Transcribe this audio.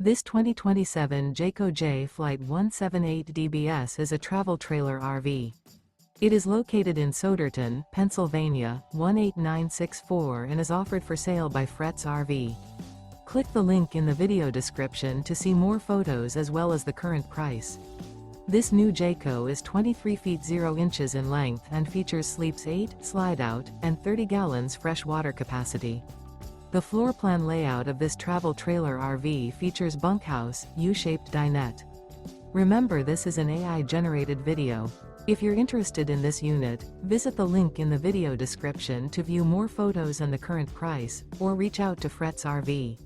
This 2027 Jayco J Flight 178 DBS is a travel trailer RV. It is located in Souderton, Pennsylvania, 18964 and is offered for sale by Fretz RV. Click the link in the video description to see more photos as well as the current price. This new Jayco is 23 feet 0 inches in length and features sleeps 8, slide-out, and 30 gallons fresh water capacity. The floor plan layout of this travel trailer RV features bunkhouse, U-shaped dinette. Remember, this is an AI-generated video. If you're interested in this unit, visit the link in the video description to view more photos and the current price, or reach out to Fretz RV.